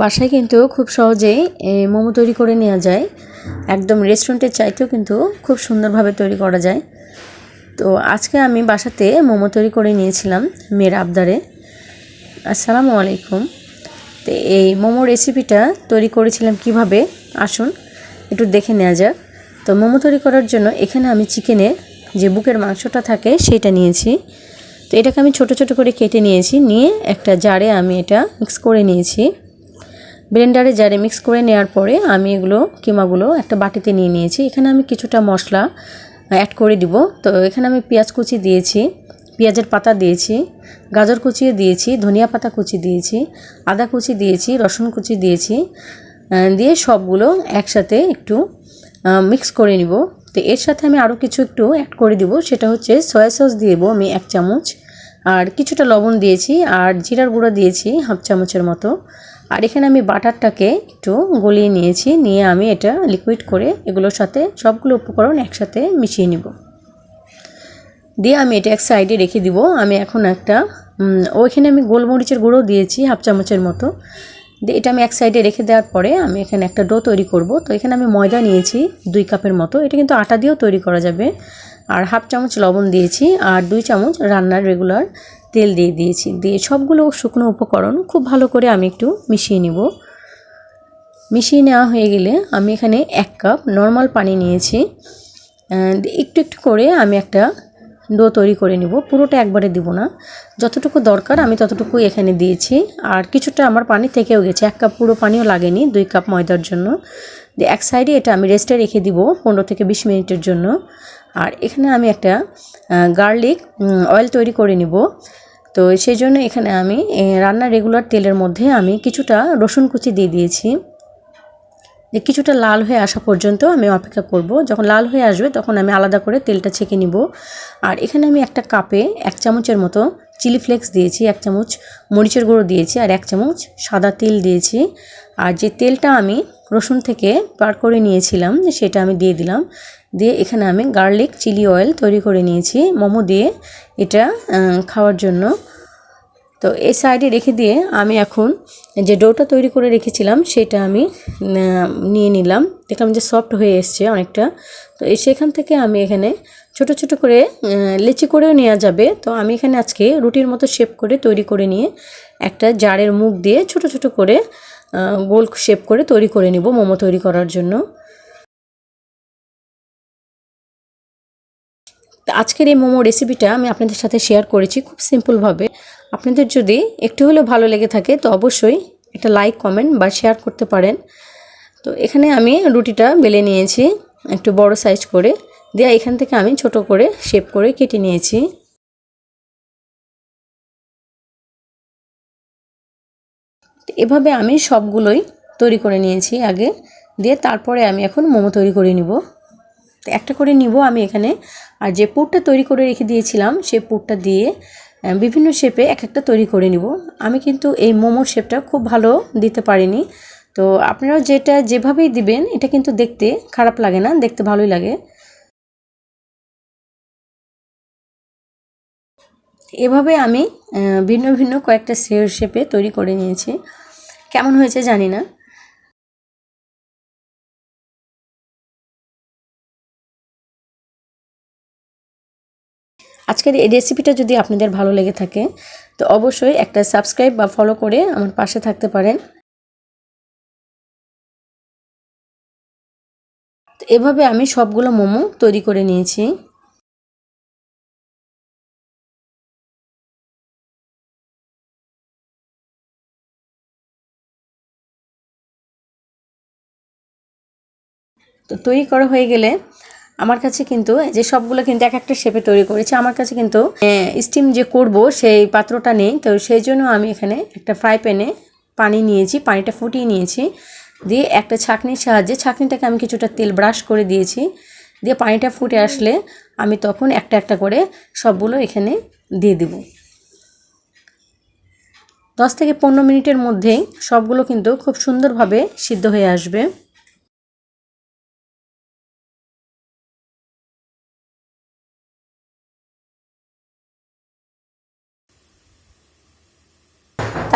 বাসায় কিন্তু খুব সহজেই মোমো তৈরি করে নেওয়া যায়। একদম রেস্টুরেন্টের চাইতেও কিন্তু খুব সুন্দরভাবে তৈরি করা যায়। তো আজকে আমি বাসাতে মোমো তৈরি করে নিয়েছিলাম মেয়ের আবদারে। আসসালামু আলাইকুম। তো এই মোমো রেসিপিটা তৈরি করেছিলাম কিভাবে, আসুন একটু দেখে নেওয়া যাক। তো মোমো তৈরি করার জন্য এখানে আমি চিকেনের যে বুকের মাংসটা থাকে সেটা নিয়েছি। তো এটাকে আমি ছোট ছোট করে কেটে নিয়েছি, নিয়ে একটা জারে আমি এটা মিক্স করে নিয়েছি। ব্লেন্ডারে জারে মিক্স করে নেওয়ার পরে আমি এগুলো কিমাগুলো একটা বাটিতে নিয়ে নিয়েছি। এখানে আমি কিছুটা মশলা অ্যাড করে দিব। তো এখানে আমি পেঁয়াজ কুচি দিয়েছি, পেঁয়াজের পাতা দিয়েছি, গাজর কুচিও দিয়েছি, ধনিয়া পাতা কুচি দিয়েছি, আদা কুচি দিয়েছি, রসুন কুচি দিয়েছি, দিয়ে সবগুলো একসাথে একটু মিক্স করে নিব। তো এর সাথে আমি আরও কিছু একটু অ্যাড করে দিব, সেটা হচ্ছে সয়া সস দিয়ে দেবো আমি 1 চামচ, আর কিছুটা লবণ দিয়েছি, আর জিরার গুঁড়া দিয়েছি 1/2 চামচের মতো। আর এখানে আমি বাটারটাকে একটু গলিয়ে নিয়েছি, নিয়ে আমি এটা লিকুইড করে এগুলোর সাথে সবগুলো উপকরণ একসাথে মিশিয়ে নিব। দিয়ে আমি এটা এক সাইডে রেখে দিব। আমি এখন একটা ওইখানে আমি গোলমরিচের গুঁড়ো দিয়েছি 1/2 চামচের মতো। দিয়ে এটা আমি এক সাইডে রেখে দেওয়ার পরে আমি এখানে একটা ডো তৈরি করব। তো এখানে আমি ময়দা নিয়েছি 2 কাপের মতো, এটা কিন্তু আটা দিয়েও তৈরি করা যাবে। আর 1/2 চামচ লবণ দিয়েছি, আর 2 চামচ রান্নার রেগুলার তেল দিয়ে দিয়েছি। দিয়ে সবগুলো শুকনো উপকরণ খুব ভালো করে আমি একটু মিশিয়ে নিব। মিশিয়ে নেওয়া হয়ে গেলে আমি এখানে 1 কাপ নর্মাল পানি নিয়েছি। একটু একটু করে আমি একটা ডো তৈরি করে নিব, পুরোটা একবারে দিব না, যতটুকু দরকার আমি ততটুকু এখানে দিয়েছি। আর কিছুটা আমার পানি থেকেও গেছে, 1 কাপ পুরো পানিও লাগেনি 2 কাপ ময়দার জন্য। দিয়ে এক সাইডে এটা আমি রেস্টে রেখে দিব 15 থেকে 20 মিনিটের জন্য। আর এখানে আমি একটা গার্লিক অয়েল তৈরি করে নিব। তো সেই জন্য এখানে আমি রান্নার রেগুলার তেলের মধ্যে আমি কিছুটা রসুন কুচি দিয়ে দিয়েছি। যে কিছুটা লাল হয়ে আসা পর্যন্ত আমি অপেক্ষা করব। যখন লাল হয়ে আসবে তখন আমি আলাদা করে তেলটা ছেঁকে নিব। আর এখানে আমি একটা কাপে 1 চামচের মতো চিলি ফ্লেক্স দিয়েছি, 1 চামচ মরিচের গুঁড়ো দিয়েছি, আর 1 চামচ সাদা তিল দিয়েছি। আর যে তেলটা আমি রসুন থেকে বার করে নিয়েছিলাম সেটা আমি দিয়ে দিলাম। দিয়ে এখানে আমি গার্লিক চিলি অয়েল তৈরি করে নিয়েছি মোমো দিয়ে এটা খাওয়ার জন্য। তো এই সাইডে রেখে দিয়ে আমি এখন যে ডোটা তৈরি করে রেখেছিলাম সেটা আমি নিয়ে নিলাম। দেখলাম যে সফট হয়ে এসছে অনেকটা। তো সেখান থেকে আমি এখানে ছোট ছোট করে লেচি করেও নেওয়া যাবে। তো আমি এখানে আজকে রুটির মতো শেপ করে তৈরি করে নিয়ে একটা জারের মুখ দিয়ে ছোট ছোট করে গোল শেপ করে তৈরি করে নিব মোমো তৈরি করার জন্য। তো আজকের এই মোমো রেসিপিটা আমি আপনাদের সাথে শেয়ার করেছি খুব সিম্পলভাবে। আপনাদের যদি একটু হলেও ভালো লেগে থাকে তো অবশ্যই একটা লাইক, কমেন্ট বা শেয়ার করতে পারেন। তো এখানে আমি রুটিটা বেলে নিয়েছি একটু বড় সাইজ করে, দিয়ে এখান থেকে আমি ছোট করে শেপ করে কেটে নিয়েছি। এভাবে আমি সবগুলোই তৈরি করে নিয়েছি আগে, দিয়ে তারপরে আমি এখন মোমো তৈরি করে নিব। তো একটা করে নিব আমি এখানে। আর যে পুরটা তৈরি করে রেখে দিয়েছিলাম সেই পুরটা দিয়ে বিভিন্ন শেপে এক একটা তৈরি করে নিব। আমি কিন্তু এই মোমোর শেপটা খুব ভালো দিতে পারিনি। তো আপনারা যেটা যেভাবেই দিবেন এটা কিন্তু দেখতে খারাপ লাগে না, দেখতে ভালোই লাগে। এভাবে আমি ভিন্ন ভিন্ন কয়েকটা শেপে তৈরি করে নিয়েছি। কেমন হয়েছে জানি না। আজকের এই রেসিপিটা যদি আপনাদের ভালো লেগে থাকে তো অবশ্যই একটা সাবস্ক্রাইব বা ফলো করে আমার পাশে থাকতে পারেন। তো এভাবে আমি সবগুলো মোমো তৈরি করে নিয়েছি। তো তৈরি করা হয়ে গেলে আমার কাছে কিন্তু যে সবগুলো কিন্তু এক একটা শেপে তৈরি করেছি, আমার কাছে কিন্তু স্টিম যে করব সেই পাত্রটা নেই। তো সেই জন্য আমি এখানে একটা ফ্রাই প্যানে পানি নিয়েছি, পানিটা ফুটিয়ে নিয়েছি, দিয়ে একটা ছাঁকনির সাহায্যে ছাঁকনিটাকে আমি কিছুটা তেল ব্রাশ করে দিয়েছি। দিয়ে পানিটা ফুটে আসলে আমি তখন একটা একটা করে সবগুলো এখানে দিয়ে দেব। 10 থেকে 15 মিনিটের মধ্যেই সবগুলো কিন্তু খুব সুন্দরভাবে সিদ্ধ হয়ে আসবে।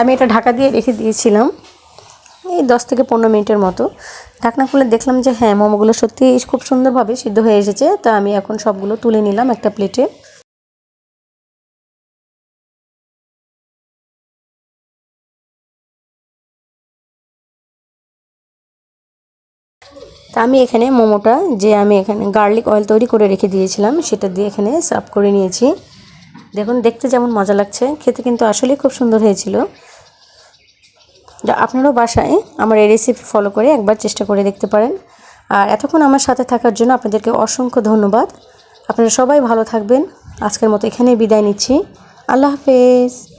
আমি এটা ঢাকা দিয়ে রেখে দিয়েছিলাম এই 10 থেকে 15 মিনিটের মতো। ঢাকনা খুলে দেখলাম যে হ্যাঁ, মোমোগুলো সত্যি খুব সুন্দরভাবে সিদ্ধ হয়ে এসেছে। তো আমি এখন সবগুলো তুলে নিলাম একটা প্লেটে। তা আমি এখানে মোমোটা যে আমি এখানে গার্লিক অয়েল তৈরি করে রেখে দিয়েছিলাম সেটা দিয়ে এখানে সার্ভ করে নিয়েছি। দেখুন দেখতে যেমন মজা লাগছে, খেতে কিন্তু আসলেই খুব সুন্দর হয়েছিল। আপনারাও বাসায় আমার এই রেসিপি ফলো করে একবার চেষ্টা করে দেখতে পারেন। আর এতক্ষণ আমার সাথে থাকার জন্য আপনাদেরকে অসংখ্য ধন্যবাদ। আপনারা সবাই ভালো থাকবেন। আজকের মতো এখানেই বিদায় নিচ্ছি। আল্লাহ হাফেজ।